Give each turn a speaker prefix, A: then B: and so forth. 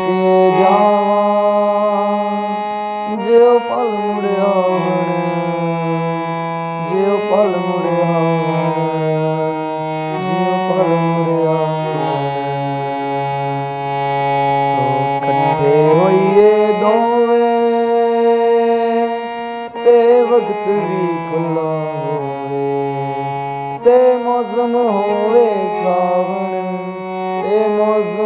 A: के जावा जियो पल मुड़िया जियो पल मुड़िया जियो पल मुड़िया कट्ठे होइए दोवे ते वक्त भी खुला होवे ते मौसम होवे सावन ते मौसम